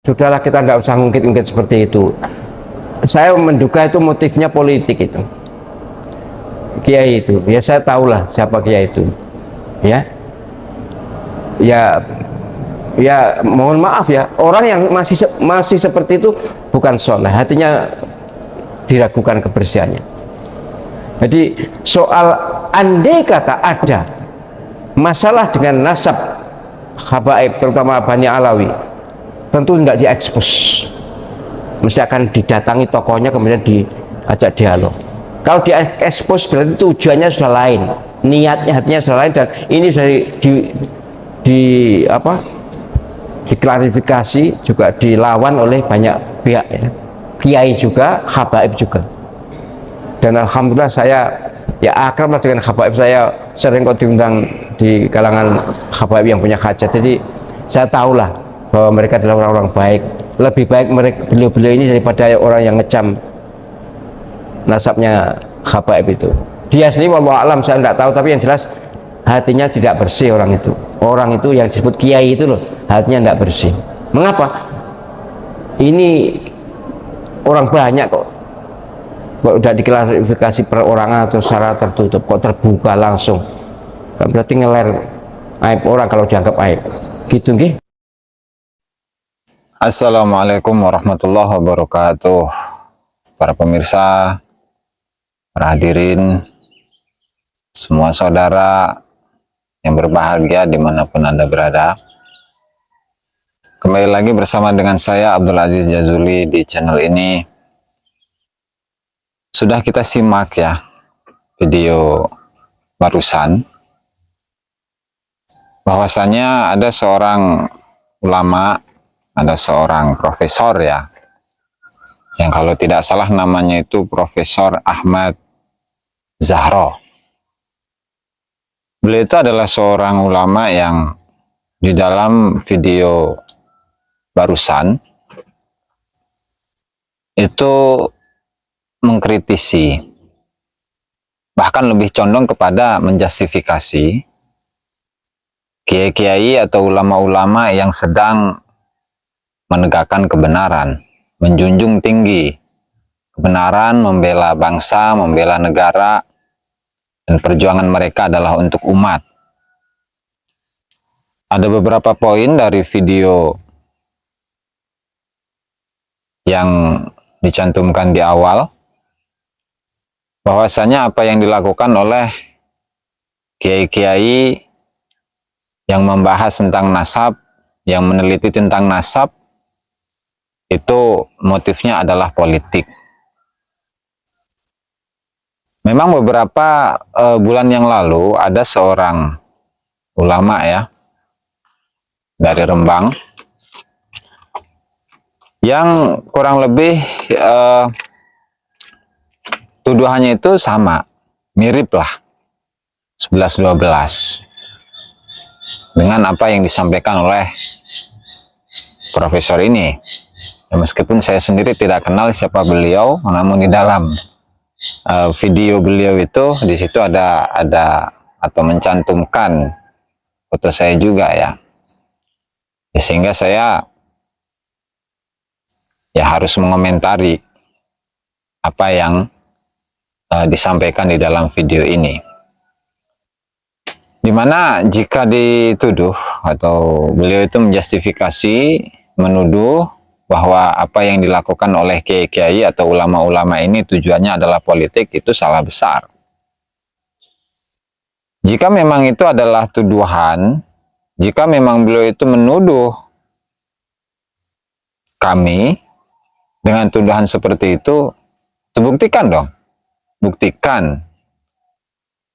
Sudahlah, kita nggak usah ngungkit-ngungkit seperti itu. Saya menduga itu motifnya politik itu. Kiai itu, ya saya tahulah siapa kiai itu. Ya, ya, ya mohon maaf ya, orang yang masih seperti itu bukan soleh, hatinya diragukan kebersihannya. Jadi soal andai kata ada masalah dengan nasab habaib, terutama Bani Alawi, tentu tidak diekspos, mesti akan didatangi tokohnya kemudian diajak dialog. Kalau diekspos berarti tujuannya sudah lain, niatnya, hatinya sudah lain, dan ini sudah di apa, diklarifikasi, juga dilawan oleh banyak pihak ya. Kiai juga, habaib juga. Dan alhamdulillah saya ya akrab dengan habaib, saya sering kok diundang di kalangan habaib yang punya hajat, jadi saya tahulah bahwa mereka adalah orang-orang baik. Lebih baik mereka, beliau-beliau ini, daripada orang yang ngecam nasabnya habaib itu. Dia sendiri wallahu alam saya tidak tahu, tapi yang jelas hatinya tidak bersih orang itu. Orang itu yang disebut kiai itu loh, hatinya tidak bersih. Mengapa? Ini orang banyak kok udah diklarifikasi perorangan atau secara tertutup, kok terbuka langsung, kan berarti ngeler aib orang kalau dianggap aib gitu nggih. Assalamualaikum warahmatullahi wabarakatuh. Para pemirsa, para hadirin, semua saudara yang berbahagia dimanapun Anda berada, kembali lagi bersama dengan saya Abdul Aziz Jazuli di channel ini. Sudah kita simak ya video barusan, bahwasanya ada seorang ulama, ada seorang profesor ya, yang kalau tidak salah namanya itu Profesor Ahmad Zahro. Beliau itu adalah seorang ulama yang di dalam video barusan itu mengkritisi, bahkan lebih condong kepada menjustifikasi kiai-kiai atau ulama-ulama yang sedang menegakkan kebenaran, menjunjung tinggi kebenaran, membela bangsa, membela negara, dan perjuangan mereka adalah untuk umat. Ada beberapa poin dari video yang dicantumkan di awal, bahwasanya apa yang dilakukan oleh kiai-kiai yang membahas tentang nasab, yang meneliti tentang nasab, itu motifnya adalah politik. Memang beberapa bulan yang lalu ada seorang ulama ya dari Rembang yang kurang lebih tuduhannya itu sama, mirip lah, 11-12 dengan apa yang disampaikan oleh profesor ini. Ya, meskipun saya sendiri tidak kenal siapa beliau, namun di dalam video beliau itu di situ ada atau mencantumkan foto saya juga ya, sehingga saya ya harus mengomentari apa yang disampaikan di dalam video ini, dimana jika dituduh atau beliau itu menjustifikasi, menuduh bahwa apa yang dilakukan oleh kiai-kiai atau ulama-ulama ini tujuannya adalah politik, itu salah besar. Jika memang itu adalah tuduhan, jika memang beliau itu menuduh kami dengan tuduhan seperti itu buktikan dong. Buktikan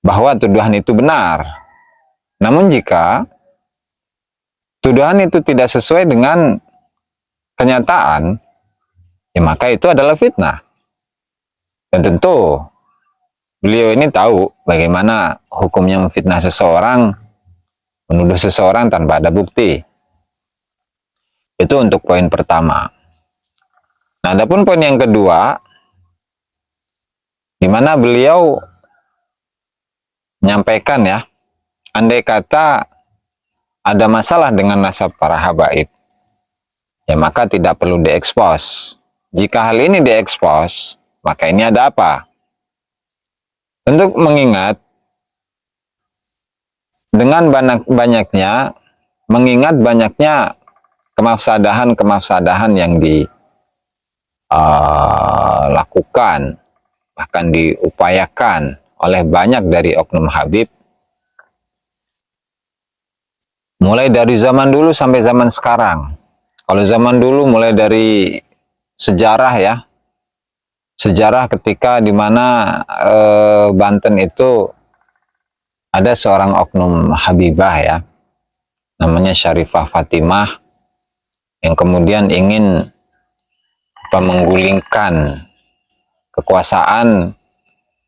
bahwa tuduhan itu benar. Namun jika tuduhan itu tidak sesuai dengan kenyataan, ya maka itu adalah fitnah. Dan tentu beliau ini tahu bagaimana hukumnya memfitnah seseorang, menuduh seseorang tanpa ada bukti. Itu untuk poin pertama. Nah, adapun poin yang kedua, di mana beliau menyampaikan ya, andai kata ada masalah dengan nasab para habaib, ya maka tidak perlu diekspos. Jika hal ini diekspos, maka ini ada apa? Untuk mengingat dengan banyaknya kemafsadahan yang dilakukan, bahkan diupayakan oleh banyak dari oknum Habib, mulai dari zaman dulu sampai zaman sekarang. Kalau zaman dulu mulai dari sejarah ya, sejarah ketika dimana Banten itu ada seorang oknum Habibah ya, namanya Syarifah Fatimah, yang kemudian ingin menggulingkan kekuasaan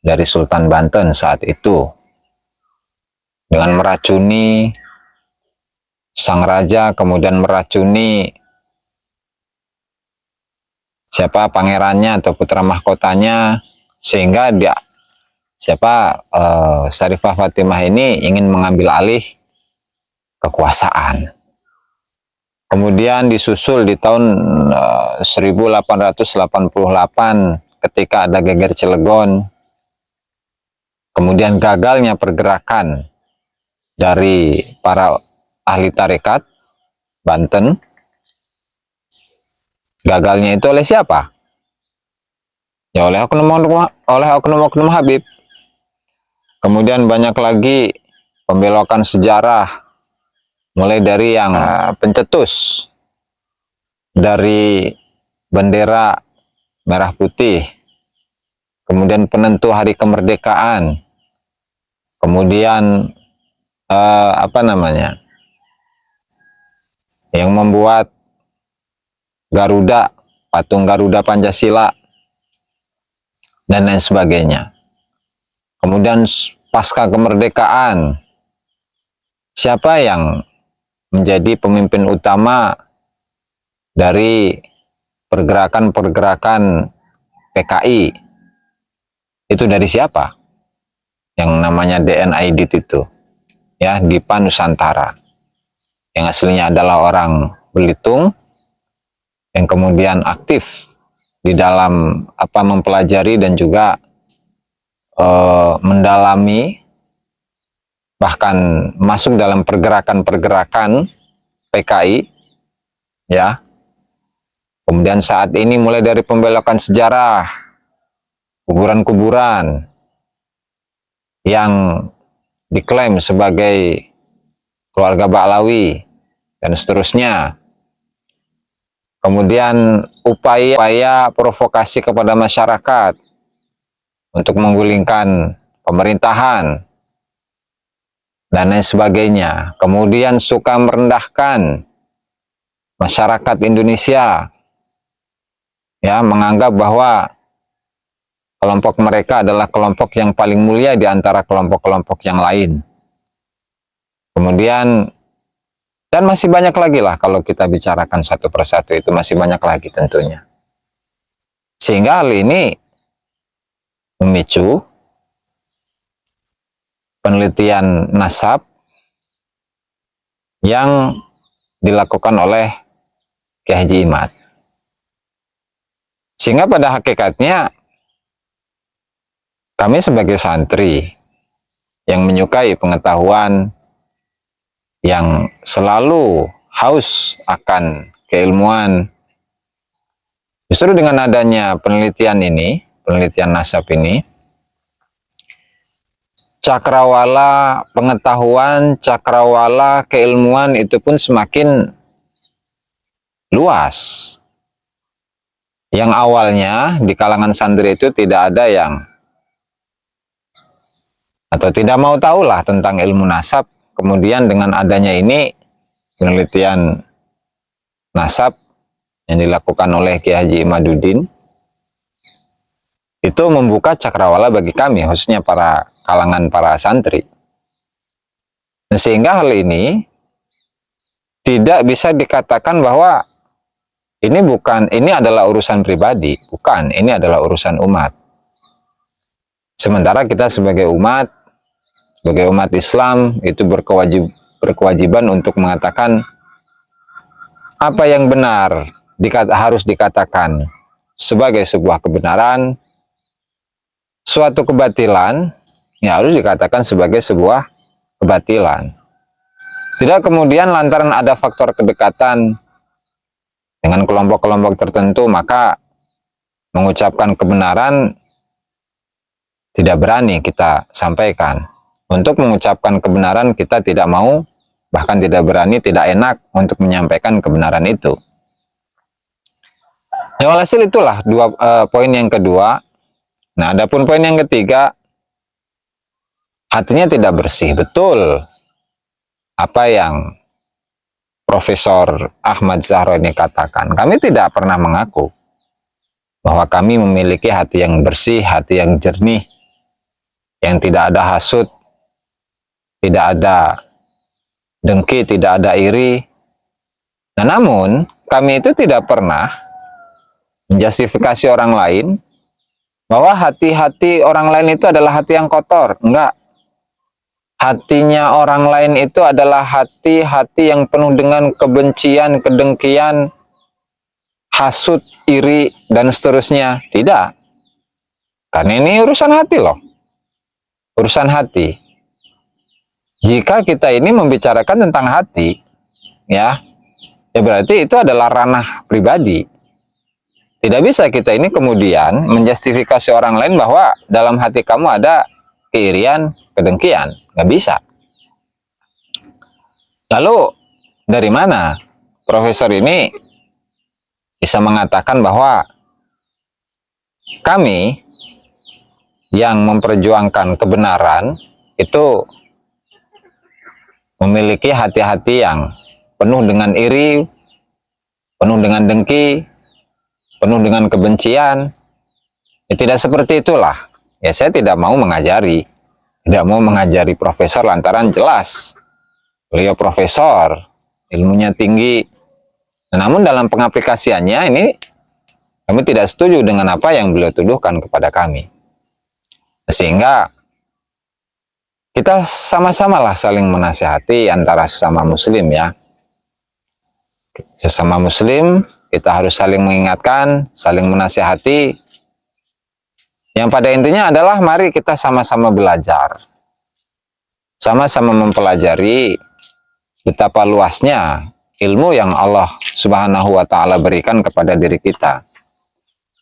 dari Sultan Banten saat itu dengan meracuni sang raja, kemudian meracuni siapa pangerannya atau putra mahkotanya, sehingga Syarifah Fatimah ini ingin mengambil alih kekuasaan. Kemudian disusul di tahun 1888 ketika ada geger Cilegon. Kemudian gagalnya pergerakan dari para ahli tarekat Banten. Gagalnya itu oleh siapa? Ya oleh oknum-oknum Habib. Kemudian banyak lagi pembelokan sejarah, mulai dari yang pencetus dari bendera merah putih, kemudian penentu hari kemerdekaan, kemudian yang membuat Garuda, patung Garuda Pancasila, dan lain sebagainya. Kemudian pasca kemerdekaan, siapa yang menjadi pemimpin utama dari pergerakan-pergerakan PKI? Itu dari siapa? Yang namanya DNID itu, ya, Dipa Nusantara, yang aslinya adalah orang Belitung, yang kemudian aktif di dalam mempelajari dan juga mendalami, bahkan masuk dalam pergerakan-pergerakan PKI, ya. Kemudian saat ini mulai dari pembelokan sejarah, kuburan-kuburan yang diklaim sebagai keluarga Ba'lawi dan seterusnya. Kemudian upaya provokasi kepada masyarakat untuk menggulingkan pemerintahan dan lain sebagainya. Kemudian suka merendahkan masyarakat Indonesia, ya, menganggap bahwa kelompok mereka adalah kelompok yang paling mulia di antara kelompok-kelompok yang lain. Kemudian, dan masih banyak lagi lah, kalau kita bicarakan satu persatu itu masih banyak lagi tentunya. Sehingga hal ini memicu penelitian nasab yang dilakukan oleh Kiai Haji Imad. Sehingga pada hakikatnya kami sebagai santri yang menyukai pengetahuan, yang selalu haus akan keilmuan, justru dengan adanya penelitian ini, penelitian nasab ini, cakrawala pengetahuan, cakrawala keilmuan itu pun semakin luas. Yang awalnya di kalangan santri itu tidak ada yang, atau tidak mau tahulah tentang ilmu nasab. Kemudian dengan adanya ini, penelitian nasab yang dilakukan oleh Kiai Haji Imaduddin, itu membuka cakrawala bagi kami, khususnya para kalangan para santri. Sehingga hal ini tidak bisa dikatakan bahwa ini adalah urusan pribadi, bukan, ini adalah urusan umat. Sementara kita sebagai umat Islam itu berkewajiban untuk mengatakan apa yang benar harus dikatakan sebagai sebuah kebenaran, suatu kebatilan ya harus dikatakan sebagai sebuah kebatilan. Tidak kemudian lantaran ada faktor kedekatan dengan kelompok-kelompok tertentu, maka mengucapkan kebenaran tidak berani kita sampaikan. Untuk mengucapkan kebenaran kita tidak mau, bahkan tidak berani, tidak enak untuk menyampaikan kebenaran itu. Ya, walhasil itulah poin yang kedua. Nah, adapun poin yang ketiga, hatinya tidak bersih. Betul apa yang Profesor Ahmad Zahroni katakan. Kami tidak pernah mengaku bahwa kami memiliki hati yang bersih, hati yang jernih, yang tidak ada hasut, tidak ada dengki, tidak ada iri. Nah, namun kami itu tidak pernah menjustifikasi orang lain bahwa hati-hati orang lain itu adalah hati yang kotor. Enggak. Hatinya orang lain itu adalah hati-hati yang penuh dengan kebencian, kedengkian, hasut, iri, dan seterusnya. Tidak. Karena ini urusan hati loh. Urusan hati. Jika kita ini membicarakan tentang hati, ya berarti itu adalah ranah pribadi. Tidak bisa kita ini kemudian menjustifikasi orang lain bahwa dalam hati kamu ada keirian, kedengkian. Nggak bisa. Lalu, dari mana profesor ini bisa mengatakan bahwa kami yang memperjuangkan kebenaran itu memiliki hati-hati yang penuh dengan iri, penuh dengan dengki, penuh dengan kebencian? Ya, tidak seperti itulah. Ya, saya tidak mau mengajari profesor lantaran jelas beliau profesor, ilmunya tinggi. Namun dalam pengaplikasiannya ini kami tidak setuju dengan apa yang beliau tuduhkan kepada kami. Sehingga kita sama-samalah saling menasihati antara sesama muslim ya. Sesama muslim kita harus saling mengingatkan, saling menasihati. Yang pada intinya adalah mari kita sama-sama belajar. Sama-sama mempelajari betapa luasnya ilmu yang Allah Subhanahu wa taala berikan kepada diri kita.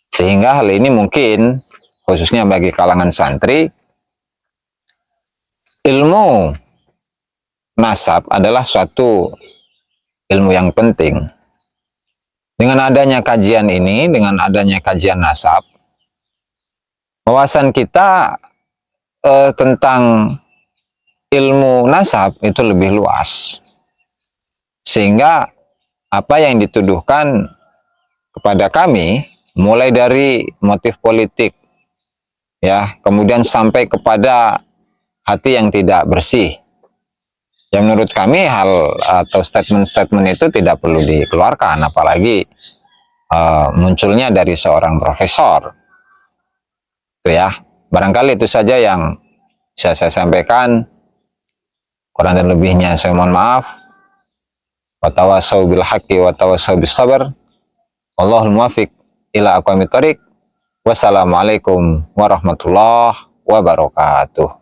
Sehingga hal ini mungkin khususnya bagi kalangan santri, ilmu nasab adalah suatu ilmu yang penting. Dengan adanya kajian ini, dengan adanya kajian nasab, wawasan kita tentang ilmu nasab itu lebih luas. Sehingga apa yang dituduhkan kepada kami, mulai dari motif politik, ya, kemudian sampai kepada hati yang tidak bersih. Yang menurut kami hal atau statement-statement itu tidak perlu dikeluarkan, apalagi munculnya dari seorang profesor. Itu ya, barangkali itu saja yang bisa saya sampaikan. Kurang dan lebihnya saya mohon maaf. Wa tawassaw bil haqqi wa tawassaw bis sabr. Wallahul muwaffiq ila aqwamit thoriq. Wassalamualaikum warahmatullahi wabarakatuh.